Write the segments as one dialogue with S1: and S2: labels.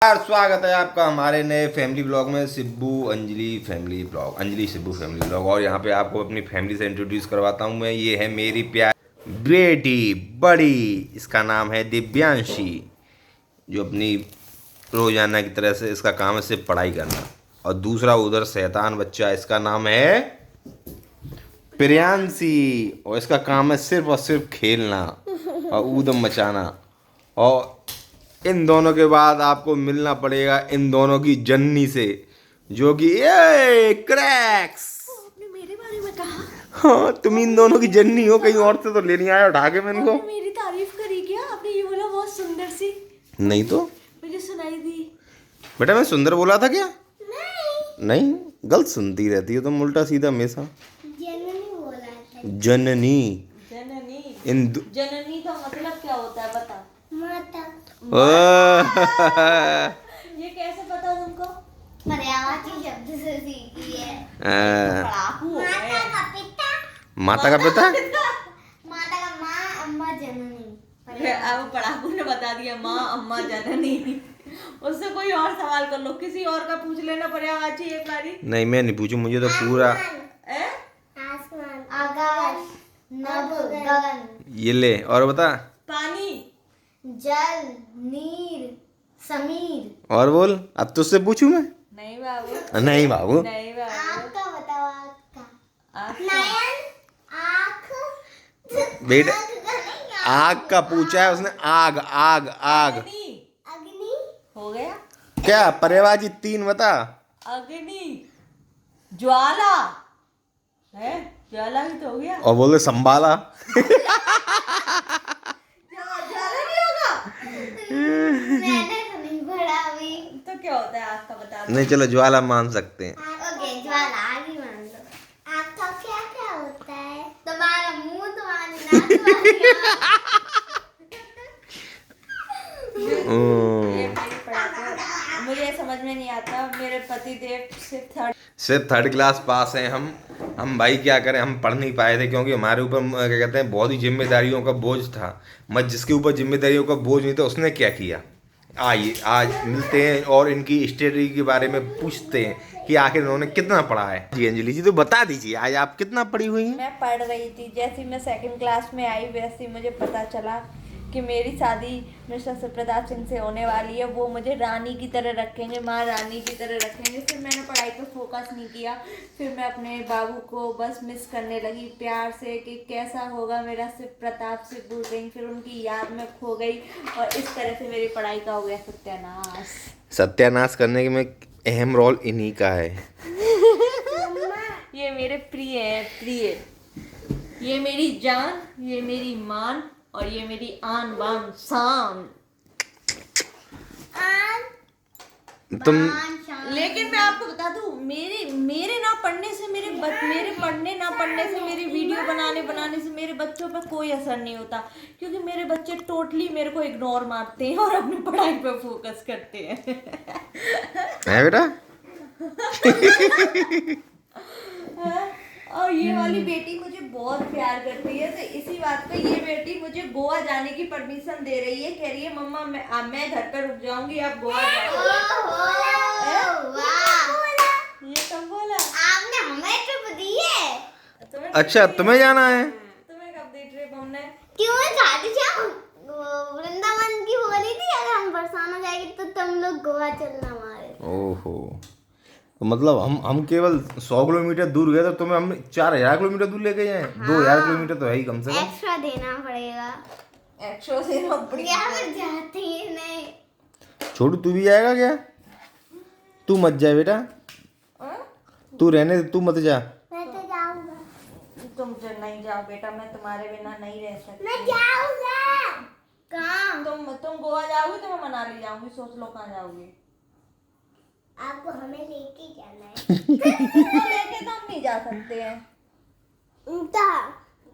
S1: यार स्वागत है आपका हमारे नए फैमिली ब्लॉग में Sibbu Anjali family blog Anjali Sibbu family blog. और यहाँ पे आपको अपनी फैमिली से इंट्रोड्यूस करवाता हूँ मैं। ये है मेरी प्यारी बेटी बड़ी, इसका नाम है दिव्यांशी, जो अपनी रोजाना की तरह से इसका काम है सिर्फ पढ़ाई करना। और दूसरा उधर शैतान बच्चा, इसका नाम है प्रियांशी, और इसका काम है सिर्फ और सिर्फ खेलना और ऊधम मचाना। और इन दोनों के बाद आपको मिलना पड़ेगा इन दोनों की जन्नी से, जो कि ये क्रैक्स।
S2: आपने मेरे बारे में कहा?
S1: हाँ, तुम इन दोनों की जन्नी हो, कहीं और से तो ले नहीं आया उठा के मैं इनको।
S2: आपने मेरी तारीफ करी क्या? आपने ये बोला बहुत सुंदर सी,
S1: नहीं तो
S2: मुझे सुनाई दी।
S1: बेटा मैं सुंदर बोला था क्या? नहीं, गलत सुनती रहती हो तुम उल्टा सीधा हमेशा।
S2: जननी बोला था।
S1: जननी।
S2: जननी।
S1: इन
S2: जननी का मतलब क्या होता है बता? माता। ये कैसे पता तुमको? पर्यायवाची शब्द से सीखी है। पढ़ाकू हो गए।
S1: माता का पिता।
S2: माता का माँ अम्मा जननी। अब पढ़ाकू ने बता दिया माँ अम्मा जननी। उससे कोई और सवाल कर लो, किसी और का पूछ लेना पर्यायवाची एक बारी।
S1: नहीं मैं नहीं पूछू, मुझे तो पूरा
S2: आसमान, आकाश, नभ, गगन।
S1: ये ले। और बता।
S2: पानी, जल, नीर, समीर।
S1: और बोल, अब तुझसे पूछूं मैं?
S2: नहीं बाबू।
S1: नहीं बाबू।
S2: नहीं बाबू। आँख का बताओ, आँख का। नयन, आँख।
S1: बेटा आग का पूछा है उसने। आग आग आग।
S2: अग्नि हो गया
S1: क्या पर्यायवाची 3 बता।
S2: अग्नि, ज्वाला है, ज्वाला भी तो हो गया।
S1: और बोले संभाला।
S2: ज्वाला नहीं होगा। मैंने तो नहीं पढ़ा अभी। तो क्या होता है आग का बता दो।
S1: नहीं चलो ज्वाला मान सकते हैं।
S2: ओके ज्वाला आग ही मान लो। आग का क्या क्या होता है? तुम्हारा मुंह, तुम्हारी नाक, ये मेरी पढ़ाई मुझे समझ में नहीं आता। मेरे पति देव
S1: सिर्फ थर्ड क्लास पास हैं हम भाई क्या करें, हम पढ़ नहीं पाए थे क्योंकि हमारे ऊपर क्या कहते हैं बहुत ही जिम्मेदारियों का बोझ था। मैं जिसके ऊपर जिम्मेदारियों का बोझ नहीं था उसने क्या किया। आइए आज मिलते हैं और इनकी स्टडी के बारे में पूछते हैं कि आखिर इन्होंने कितना पढ़ा है। जी अंजलि जी तो बता दीजिए आज आप कितना पढ़ी हुई हैं?
S2: मैं पढ़ रही थी, जैसे मैं सेकंड क्लास में आई वैसे ही मुझे पता चला कि मेरी शादी मिस्टर सत्यप्रताप सिंह से होने वाली है। वो मुझे रानी की तरह रखेंगे, माँ रानी की तरह रखेंगे। फिर मैंने पढ़ाई पे फोकस नहीं किया। फिर मैं अपने बाबू को बस मिस करने लगी प्यार से कि कैसा होगा मेरा प्रताप सिब्बू सिंह। फिर उनकी याद में खो गई और इस तरह से मेरी पढ़ाई का हो गया सत्यानाश।
S1: सत्यानाश करने में अहम रोल इन्हीं का है।
S2: ये मेरे प्रिय है, प्रिय। ये मेरी जान, ये मेरी मान और ये मेरी आन बान शान।
S1: तुम
S2: लेकिन मैं आपको बता दूं, मेरे ना पढ़ने से मेरे पढ़ने ना पढ़ने से मेरी वीडियो बनाने से मेरे बच्चों पे कोई असर नहीं होता, क्योंकि मेरे बच्चे टोटली मेरे को इग्नोर मारते हैं और अपनी पढ़ाई पे फोकस करते हैं।
S1: है बेटा।
S2: और ये वाली बेटी मुझे बहुत प्यार करती है, तो इसी बात पे ये बेटी मुझे गोवा जाने की परमिशन दे रही है। कह रही है मम्मा मैं घर पर रुक जाऊंगी, आप गोवा जाओ। ये कब बोला? आपने हमें ट्रिप दी है।
S1: अच्छा तुम्हें जाना है?
S2: तुम्हें कब दी ट्रिप हमने?
S3: क्यों जाती थी? वृंदावन की बोली थी अगर हम बरसाना हो जाएगी तो तुम लोग गोवा चलना हमारे।
S1: ओहो, तो मतलब हम केवल 100 किलोमीटर दूर गए तो तुम्हें हम 4000 किलोमीटर दूर लेके जाए। 2000 किलोमीटर तो है ही कम से कम।
S3: एक्स्ट्रा देना पड़ेगा।
S2: एक्स्ट्रा देना पड़ेगा।
S3: मैं जाती ही नहीं।
S1: छोटू तू भी जाएगा क्या? तू मत जा बेटा, तू रहने दे, तू मत जा।
S3: मैं तो जाऊंगा।
S2: तुम नहीं जाओ बेटा, मैं तुम्हारे बिना नहीं रह सकती।
S3: मैं जाऊंगा। कहाँ?
S2: तुम गोवा जाओगी तो मैं मनाली जाऊंगी। सोच लो कहाँ जाओगी।
S3: आपको हमें लेके जाना है।
S2: लेके तो हम नहीं जा सकते हैं।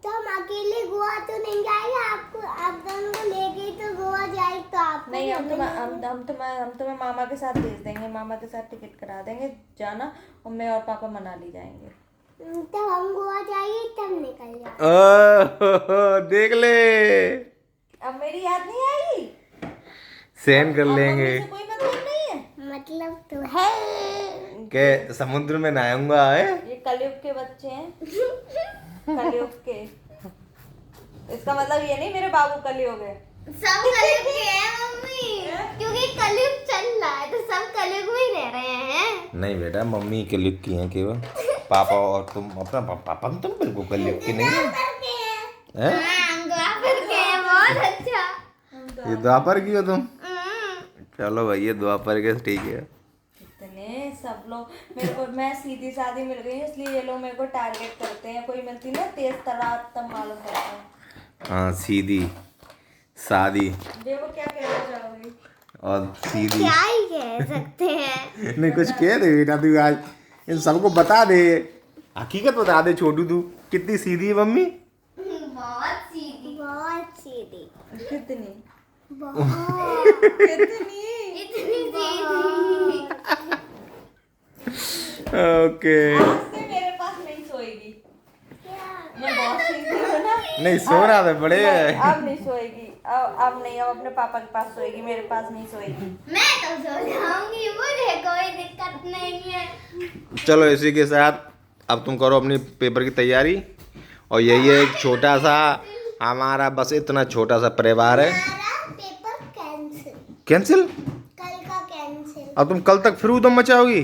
S3: तो हम अकेले गोवा तो नहीं जाएंगे। आपको आप दोनों को लेके तो गोवा जाए तो आप
S2: नहीं, हम तुम्हें मामा के साथ भेज देंगे। मामा के साथ टिकट करा देंगे जाना, और मैं और पापा मनाली जाएंगे।
S3: तब हम गोवा जाएंगे तब निकल जाएंगे।
S1: देख ले,
S2: अब मेरी याद नहीं आई।
S1: सहन कर लेंगे।
S2: कोई मतलब नहीं
S3: मतलब तो है।
S1: के समुद्र में नहाऊंगा है।
S2: ये कलयुग के बच्चे हैं, कलयुग के। इसका मतलब ये नहीं मेरे बाबू कलयुग है।
S3: सब कलयुग के हैं मम्मी, क्योंकि कलयुग चल रहा है तो सब कलयुग में ही रह रहे हैं।
S1: नहीं बेटा, मम्मी कलयुग की हैं केवल, पापा और तुम अपना पापा तुम बिल्कुल कलयुग की नहीं है। हैं?
S3: हाँ, द्वापर के हैं, बहुत अच्छा।
S1: ये द्वापर की हो तुम? चलो भाई, ये द्वापर के ठीक है।
S2: इतने सब लोग मेरे को, मैं सीधी सादी मिल गई हूँ, इसलिए ये लोग मेरे को टारगेट करते हैं। कोई मिलती ना तेज तरार तब मालूम पड़ता है।
S1: हाँ, सीधी शादी
S2: देखो क्या कहना चाहोगी।
S1: और सीधी।
S3: क्या ही कह सकते हैं।
S1: नहीं, कुछ कह दे बेटा तू आज, इन सबको बता दे, हकीकत बता दे। छोटू तू कितनी सीधी है मम्मी?
S3: बहुत सीधी, बहुत सीधी,
S2: कितनी
S3: बहुत
S2: कितनी
S3: इतनी सीधी।
S1: ओके।
S2: आज से मेरे पास नहीं सोएगी। मैं बहुत सीधी हूँ ना।
S1: नहीं, सो रहा था बड़े।
S2: नहीं, अब नहीं सोएगी। अब नहीं, अब अपने पापा के पास सोएगी, मेरे पास नहीं सोएगी।
S3: मैं तो सो जाऊंगी, मुझे कोई दिक्कत नहीं है।
S1: चलो, इसी के साथ अब तुम करो अपनी पेपर की तैयारी। और यही है एक छोटा सा हमारा, बस इतना छोटा सा परिवार है।
S3: हमारा पेपर कैंसिल,
S1: कैंसिल?
S3: कल का कैंसिल।
S1: अब तुम कल तक फिर उधम मचाओगी?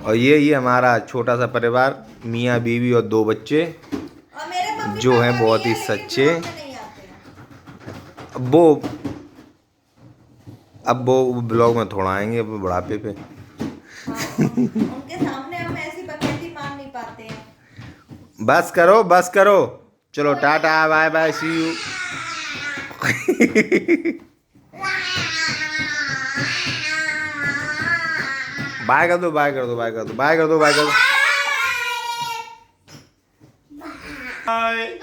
S1: और ये हमारा छोटा सा परिवार, मियाँ बीवी और 2 बच्चे
S2: और मेरे मम्मी
S1: जो हैं
S2: पापा
S1: बहुत
S2: भी
S1: ही
S2: हैं, लेकिन
S1: सच्चे।
S2: ब्लॉग में नहीं आते हैं।
S1: अब वो ब्लॉग में थोड़ा आएंगे अब बुढ़ापे पे।
S2: हाँ, उनके सामने हम ऐसी बकैती मार नहीं पाते हैं।
S1: बस करो, बस करो। चलो, tata bye bye, see you. Bye कर दो, बाय कर दो, बाय कर दो, बाय कर दो, बाय कर दो। बाय।